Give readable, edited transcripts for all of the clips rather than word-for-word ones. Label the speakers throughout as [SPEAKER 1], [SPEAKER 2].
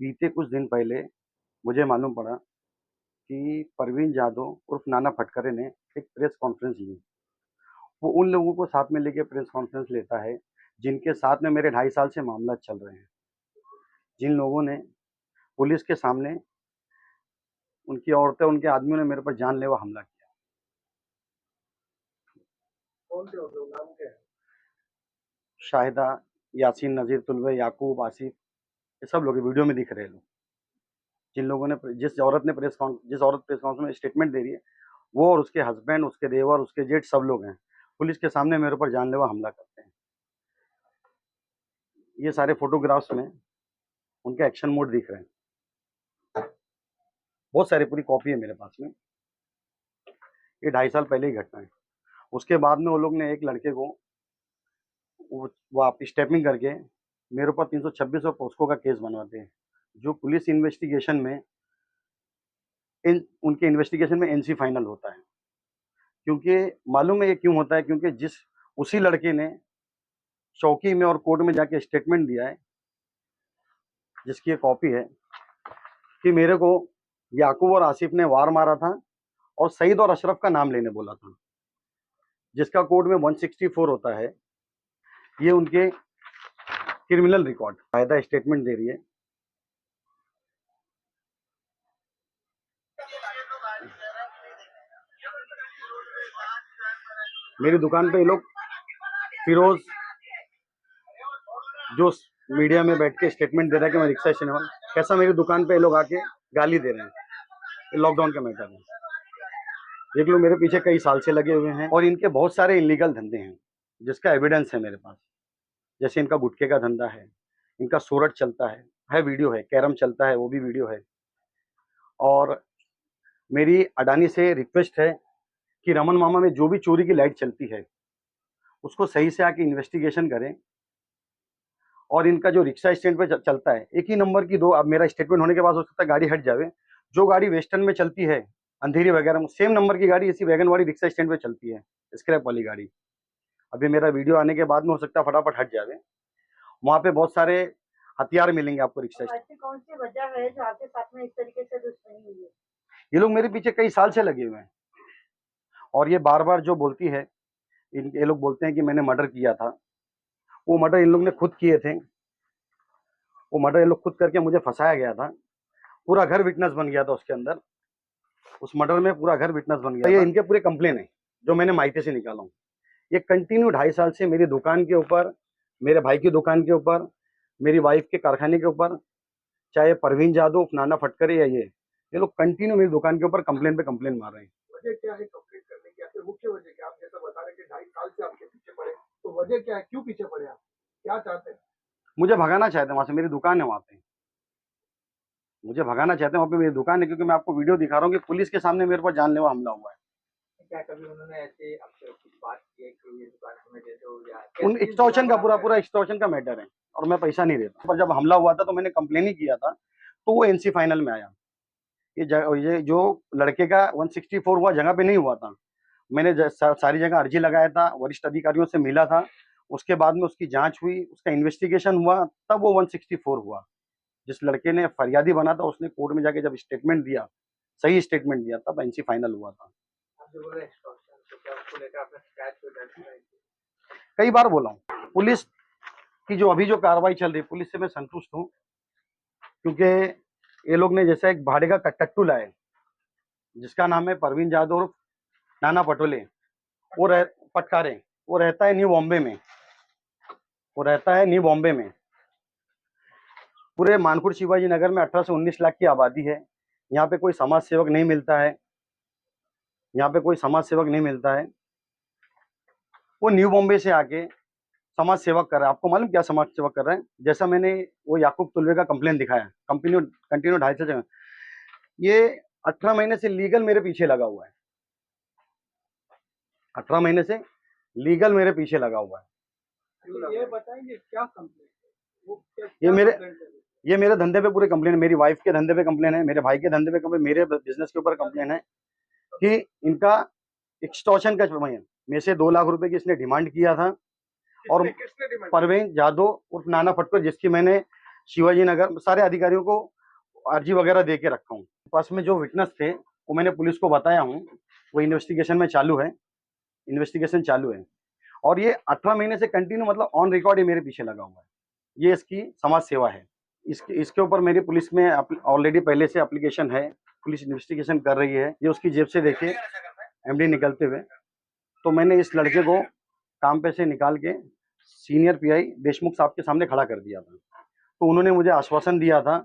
[SPEAKER 1] बीते कुछ दिन पहले मुझे मालूम पड़ा कि परवीन जाधव उर्फ नाना फटकरे ने एक प्रेस कॉन्फ्रेंस ली। वो उन लोगों को साथ में लेके प्रेस कॉन्फ्रेंस लेता है जिनके साथ में मेरे 2.5 साल से मामला चल रहे हैं, जिन लोगों ने पुलिस के सामने उनकी औरतें, उनके आदमियों ने मेरे पर जानलेवा हमला किया।
[SPEAKER 2] कौन से होते हो, नाम क्या है?
[SPEAKER 1] शाहिदा, यासीन, नज़ीर, तुलवे, याकूब, आसिफ, ये सब लोग वीडियो में दिख रहे हैं। लोग जिन लोगों ने जिस औरत प्रेस कॉन्फ्रेंस में स्टेटमेंट दे रही है, वो और उसके हस्बैंड, उसके देवर, उसके जेठ सब लोग हैं, पुलिस के सामने मेरे ऊपर जानलेवा हमला करते हैं। ये सारे फोटोग्राफ्स में उनके एक्शन मोड दिख रहे हैं। बहुत सारी पूरी कॉपी है मेरे पास में। ये 2.5 साल पहले ही घटना है। उसके बाद में वो लोग ने एक लड़के को वो आप स्टेपिंग करके मेरे ऊपर 326 और पोस्को का केस बनवाते हैं, जो पुलिस इन्वेस्टिगेशन में उनके इन्वेस्टिगेशन में एनसी फाइनल होता है। क्योंकि मालूम है ये क्यों होता है? क्योंकि उसी लड़के ने चौकी में और कोर्ट में जाके स्टेटमेंट दिया है, जिसकी ये कॉपी है, कि मेरे को याकूब और आसिफ ने वार मारा था और सईद और अशरफ का नाम लेने बोला था, जिसका कोर्ट में 164 होता है। ये उनके क्रिमिनल रिकॉर्ड कायदा स्टेटमेंट दे रही है। मेरी दुकान पे ये लोग फिरोज जो मीडिया में बैठ के स्टेटमेंट दे रहा है कि मैं रिक्शा स्टैंड, कैसा मेरी दुकान पे ये लोग आके गाली दे रहे हैं। ये लॉकडाउन का मैटर है। देख लो, मेरे पीछे कई साल से लगे हुए हैं और इनके बहुत सारे इलीगल धंधे हैं, जिसका एविडेंस है मेरे पास। जैसे इनका गुटखे का धंधा है, इनका सूरत चलता है वीडियो है, कैरम चलता है, वो भी वीडियो है। और मेरी अडानी से रिक्वेस्ट है कि रमन मामा में जो भी चोरी की लाइट चलती है उसको सही से आके इन्वेस्टिगेशन करें। और इनका जो रिक्शा स्टैंड पे चलता है, एक ही नंबर की दो, अब मेरा स्टेटमेंट होने के बाद हो सकता है गाड़ी हट जावे, जो गाड़ी वेस्टर्न में चलती है अंधेरी वगैरह में, सेम नंबर की गाड़ी इसी वैगन वाली रिक्शा स्टैंड पे चलती है, स्क्रैप वाली गाड़ी। अभी मेरा वीडियो आने के बाद में हो सकता है फटाफट हट जावे। वहाँ पे बहुत सारे हथियार मिलेंगे आपको रिक्शा स्टैंड।
[SPEAKER 2] ऐसी कौन सी वजह है जो आपके साथ में इस तरीके से दुश्मनी हुई है?
[SPEAKER 1] ये लोग मेरे पीछे कई साल से लगे हुए हैं और ये बार बार जो बोलती है, ये लोग बोलते हैं कि मैंने मर्डर किया था। वो मर्डर इन लोग ने खुद किए थे। वो मर्डर ये लोग खुद करके मुझे फंसाया गया था। पूरा घर विटनेस बन गया था उसके अंदर। उस मर्डर में पूरा घर विटनेस बन गया। ये इनके पूरे कंप्लेन है जो मैंने मायके से निकाला हूँ। ये कंटिन्यू 2.5 साल से मेरी दुकान के ऊपर, मेरे भाई की दुकान के ऊपर, मेरी वाइफ के कारखाने के ऊपर, चाहे परवीन जाधव, नाना फटकरे या ये लोग कंटिन्यू मेरी दुकान के ऊपर कंप्लेन पे कंप्लेन मार रहे हैं।
[SPEAKER 2] वजह क्या है कंप्लेंट करने की? आपके मुख्य वजह क्या? आप जैसा बता रहे कि 2.5 साल से आपके पीछे पड़े, तो वजह क्या है? क्यों पीछे पड़े आप? क्या चाहते हैं?
[SPEAKER 1] मुझे भगाना चाहते हैं वहां से। मेरी दुकान है वहां पे, मुझे भगाना चाहते हैं। वहाँ पे मेरी दुकान है, क्योंकि मैं आपको वीडियो दिखा रहा हूँ कि पुलिस के सामने मेरे पर जानलेवा हमला हुआ है।
[SPEAKER 2] क्या कभी उन्होंने ऐसे आपसे कुछ बात की है कि ये दुकान हमें दे दो, या
[SPEAKER 1] उन एक्सटॉर्शन का पूरा एक्सटॉर्शन का मैटर है और मैं पैसा नहीं देता। पर जब हमला हुआ था तो मैंने कंप्लेन ही किया था, तो वो एनसी फाइनल में आया। ये जो लड़के का 164 हुआ जगह पे नहीं हुआ था। मैंने सारी जगह अर्जी लगाया था, वरिष्ठ अधिकारियों से मिला था। उसके बाद में उसकी जांच हुई, उसका इन्वेस्टिगेशन हुआ, तब वो 164 हुआ। जिस लड़के ने फरियादी बना था उसने कोर्ट में जाके जब स्टेटमेंट दिया, सही स्टेटमेंट दिया, तब एनसी फाइनल हुआ था। कई बार बोला हूँ। पुलिस की जो अभी जो कार्रवाई चल रही है, पुलिस से मैं संतुष्ट हूँ। क्योंकि ये लोग ने जैसे एक भाड़े का टट्टू लाए, जिसका नाम है परवीन जाधव और नाना पटोले, पटकारे। वो रहता है न्यू बॉम्बे में। पूरे मानपुर शिवाजी नगर में 18 से 19 लाख की आबादी है। यहाँ पे कोई समाज सेवक नहीं मिलता है। वो न्यू बॉम्बे से आके समाज सेवक कर रहा है। आपको मालूम क्या समाज सेवक कर रहे हैं? जैसा मैंने वो याकूब तुलवे का कंप्लेन दिखाया, कंटिन्यू 2.5 साल ये 18 महीने से लीगल मेरे पीछे लगा हुआ है। 18 महीने से लीगल मेरे पीछे लगा हुआ है।
[SPEAKER 2] ये बताएंगे क्या कंप्लेंट?
[SPEAKER 1] ये मेरे धंधे पे पूरे कंप्लेन है। मेरी वाइफ के धंधे पे कंप्लेन है, मेरे भाई के धंधे पे कंप्लेन, मेरे बिजनेस के ऊपर कंप्लेन है कि इनका एक्सटॉर्शन का मेरे से 2 लाख रुपए की इसने डिमांड किया था। और परवीन जाधव उर्फ नाना फटकर, जिसकी मैंने शिवाजी नगर सारे अधिकारियों को अर्जी वगैरह दे के रखा हूँ। पास में जो विटनेस थे वो मैंने पुलिस को बताया हूँ, वो इन्वेस्टिगेशन में चालू है, इन्वेस्टिगेशन चालू है। और ये 18 महीने से कंटिन्यू मतलब ऑन रिकॉर्ड ही मेरे पीछे लगा हुआ है। ये इसकी समाज सेवा है। इसके ऊपर मेरी पुलिस में ऑलरेडी पहले से एप्लीकेशन है, पुलिस इन्वेस्टिगेशन कर रही है। ये उसकी जेब से देखे एमडी निकलते हुए, तो मैंने इस लड़के को काम पे से निकाल के सीनियर पीआई देशमुख साहब के सामने खड़ा कर दिया था। तो उन्होंने मुझे आश्वासन दिया था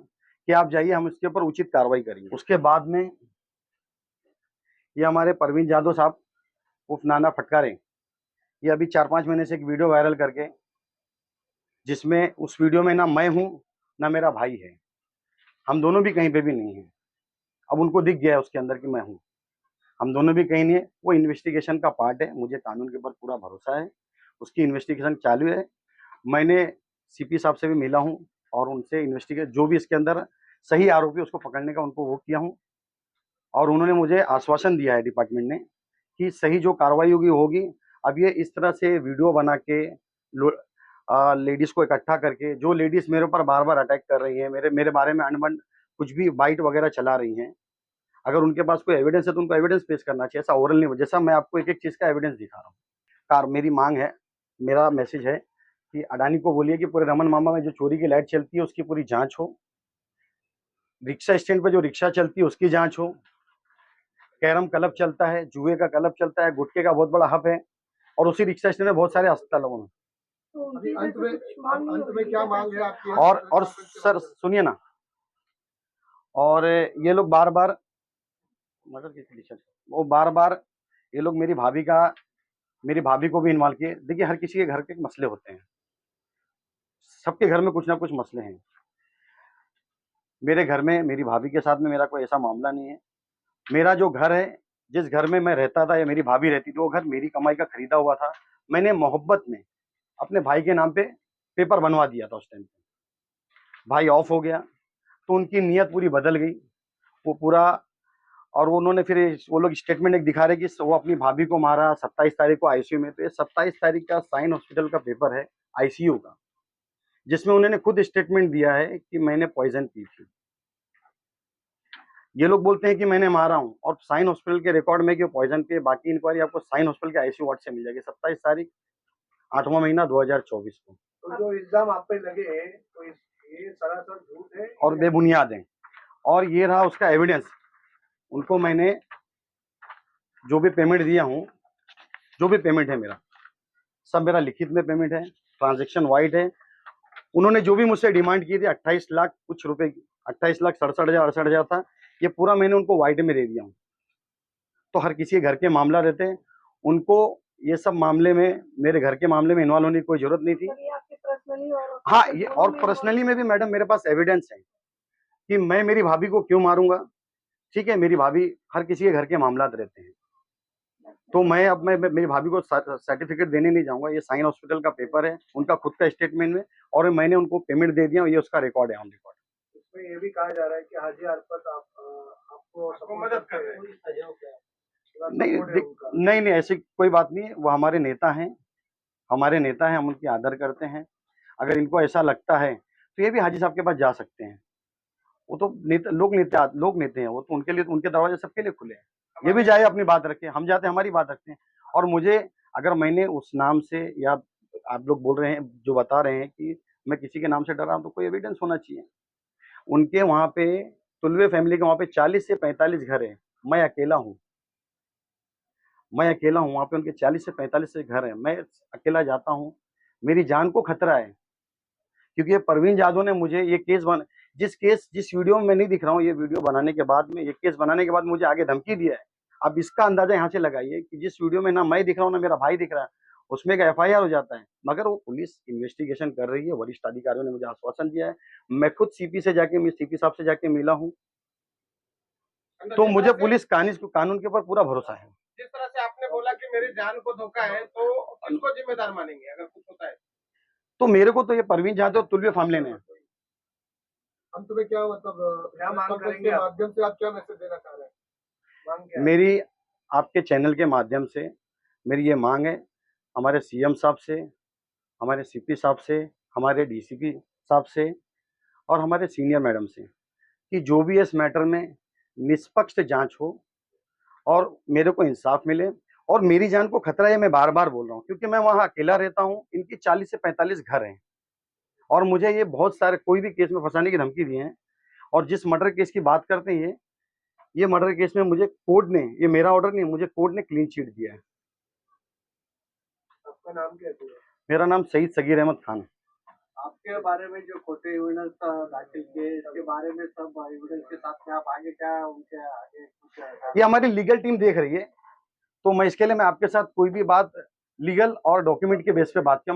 [SPEAKER 1] कि आप जाइए, हम इसके ऊपर उचित कार्रवाई करेंगे। उसके बाद में ये हमारे परवीन जाधव साहब उर्फ नाना फटकारे, ये अभी 4-5 महीने से एक वीडियो वायरल करके, जिसमें उस वीडियो में ना मैं हूँ ना मेरा भाई है, हम दोनों भी कहीं पे भी नहीं है। अब उनको दिख गया है उसके अंदर कि मैं हूँ, हम दोनों भी कहीं नहीं है। वो इन्वेस्टिगेशन का पार्ट है, मुझे कानून के ऊपर पूरा भरोसा है, उसकी इन्वेस्टिगेशन चालू है। मैंने सीपी साहब से भी मिला हूँ और उनसे इन्वेस्टिगेट जो भी इसके अंदर सही आरोपी उसको पकड़ने का उनको वो किया हूँ, और उन्होंने मुझे आश्वासन दिया है डिपार्टमेंट ने कि सही जो कार्रवाई होगी। अब ये इस तरह से वीडियो बना के लेडीज को इकट्ठा करके, जो लेडीज मेरे ऊपर बार बार अटैक कर रही हैं, मेरे बारे में अनबन कुछ भी बाइट वगैरह चला रही हैं, अगर उनके पास कोई एविडेंस है तो उनको एविडेंस पेश करना चाहिए। ऐसा ओरल नहीं, जैसा मैं आपको एक एक चीज का एविडेंस दिखा रहा हूँ। मेरी मांग है, मेरा मैसेज है कि अडानी को बोलिए कि पूरे रमन मामा में जो चोरी की लाइट चलती है उसकी पूरी जांच हो, रिक्शा स्टैंड पे जो रिक्शा चलती है उसकी जांच हो, कैरम क्लब चलता है, जुए का क्लब चलता है, गुटखे का बहुत बड़ा हब है, और उसी रिक्शा स्टैंड में बहुत सारे अस्पताल हैं।
[SPEAKER 2] अभी अंत में क्या मांग है आपकी?
[SPEAKER 1] और सर सुनिए ना, और ये लोग बार बार मदद की कंडीशन, वो बार बार ये लोग मेरी भाभी को भी इन्वॉल्व किए। देखिए, हर किसी के घर के मसले होते हैं, सबके घर में कुछ ना कुछ मसले हैं। मेरे घर में मेरी भाभी के साथ में मेरा कोई ऐसा मामला नहीं है। मेरा जो घर है, जिस घर में मैं रहता था या मेरी भाभी रहती थी, वो घर मेरी कमाई का खरीदा हुआ था। मैंने मोहब्बत में अपने भाई के नाम पे पेपर बनवा दिया था। उस टाइम पे भाई ऑफ हो गया तो उनकी नीयत पूरी बदल गई, वो पूरा। और उन्होंने फिर वो लोग स्टेटमेंट एक दिखा रहे कि वो अपनी भाभी को मारा 27 तारीख को आईसीयू में। तो ये 27 तारीख का साइन हॉस्पिटल का पेपर है आईसीयू का, जिसमें उन्होंने खुद स्टेटमेंट दिया है कि मैंने पॉइजन पी थी। ये लोग बोलते हैं कि मैंने मारा हूं, और साइन हॉस्पिटल के रिकॉर्ड में कि पॉइजन पे बाकी इंक्वायरी आपको साइन हॉस्पिटल के आईसीयू वार्ड से मिल जाएगी 27 तारीख 8वां महीना 2024 को।
[SPEAKER 2] तो जो इल्जाम आप पे लगे तो ये सरासर झूठ है
[SPEAKER 1] और बेबुनियाद है। और ये रहा उसका एविडेंस। उनको मैंने जो भी पेमेंट दिया हूँ, जो भी पेमेंट है मेरा, सब मेरा लिखित में पेमेंट है, ट्रांजेक्शन वाइड है। उन्होंने जो भी मुझसे डिमांड की थी 28 लाख कुछ रुपए की, 28,67,000 था, ये पूरा मैंने उनको वाइड में दे दिया हूँ। तो हर किसी के घर के मामला रहते हैं, उनको ये सब मामले में, मेरे घर के मामले में इन्वॉल्व होने की कोई जरूरत नहीं थी। हाँ, ये और पर्सनली में भी मैडम मेरे पास एविडेंस है कि मैं मेरी भाभी को क्यों मारूंगा। ठीक है, मेरी भाभी, हर किसी के घर के मामला रहते हैं, तो मैं अब मेरी भाभी को सर्टिफिकेट देने नहीं जाऊंगा। ये साइन हॉस्पिटल का पेपर है, उनका खुद का स्टेटमेंट में, और मैंने उनको पेमेंट दे दिया, ये उसका रिकॉर्ड है, ऑन रिकॉर्ड।
[SPEAKER 2] इसमें ये भी कहा जा रहा है कि हाजी अरफत आपको मदद कर रहे हैं।
[SPEAKER 1] नहीं नहीं, ऐसी कोई बात नहीं है। वो हमारे नेता हैं, हम उनकी आदर करते हैं। अगर इनको ऐसा लगता है तो ये भी हाजी साहब के पास जा सकते हैं। वो तो लोग नेते हैं, वो तो उनके लिए, उनके दरवाजे सबके लिए खुले हैं। ये भी जाए अपनी बात रखे, हम जाते हैं हमारी बात रखते हैं। और मुझे, अगर मैंने उस नाम से, या आप लोग बोल रहे हैं, जो बता रहे हैं कि मैं किसी के नाम से डरा हूं, तो कोई एविडेंस होना चाहिए। उनके वहां पे, तुलवे फैमिली के वहां पे 40 से 45 घर है, मैं अकेला हूँ। वहां पे उनके 40 से 45 से घर है, मैं अकेला जाता हूँ, मेरी जान को खतरा है। क्योंकि ये परवीन जाधव ने मुझे ये जिस वीडियो में मैं नहीं दिख रहा हूँ, ये वीडियो बनाने के बाद में, ये केस बनाने के बाद मुझे आगे धमकी दिया है। अब इसका अंदाजा यहाँ से लगाइए कि जिस वीडियो में ना मैं दिख रहा हूँ ना मेरा भाई दिख रहा है, उसमें एक एफआईआर हो जाता है। मगर वो पुलिस इन्वेस्टिगेशन कर रही है, वरिष्ठ अधिकारियों ने मुझे आश्वासन दिया है। मैं खुद सीपी साहब से जाके मिला हूँ, तो मुझे पुलिस कानून के ऊपर पूरा भरोसा है।
[SPEAKER 2] जिस तरह से आपने बोला कि मेरी जान को धोखा है, तो किसको जिम्मेदार मानेंगे अगर कुछ होता है?
[SPEAKER 1] तो मेरे को तो ये परवीन जाधव और तुलवे फैमिली ने।
[SPEAKER 2] अंत में क्या मतलब क्या मांग करेंगे? माध्यम से आप क्या मैसेज देना चाह रहे हैं? मांग क्या है?
[SPEAKER 1] मेरी आपके चैनल के माध्यम से मेरी ये मांग है, हमारे सीएम साहब से, हमारे सीपी साहब से, हमारे डीसीपी साहब से, और हमारे सीनियर मैडम से कि जो भी इस मैटर में निष्पक्ष जांच हो और मेरे को इंसाफ मिले। और मेरी जान को खतरा है, मैं बार बार बोल रहा हूँ, क्योंकि मैं वहाँ अकेला रहता हूँ। इनकी 40 से 45 घर हैं और मुझे ये बहुत सारे कोई भी केस में फंसाने की धमकी दी है। और जिस मर्डर केस की बात करते हैं ये मर्डर केस में मुझे कोर्ट ने, ये मेरा ऑर्डर नहीं, मुझे कोर्ट ने क्लीन चिट दिया है।
[SPEAKER 2] आपका नाम क्या है?
[SPEAKER 1] मेरा नाम सईद सगीर अहमद खान।
[SPEAKER 2] आपके बारे में जो खोटे एविडेंस दाखिल किए, इसके बारे में सब एविडेंस के साथ में आप आगे क्या उनके आगे कुछ
[SPEAKER 1] ये हमारी लीगल टीम देख रही है, तो मैं इसके लिए मैं आपके साथ कोई भी बात लीगल और डॉक्यूमेंट के बेस पे बात किया।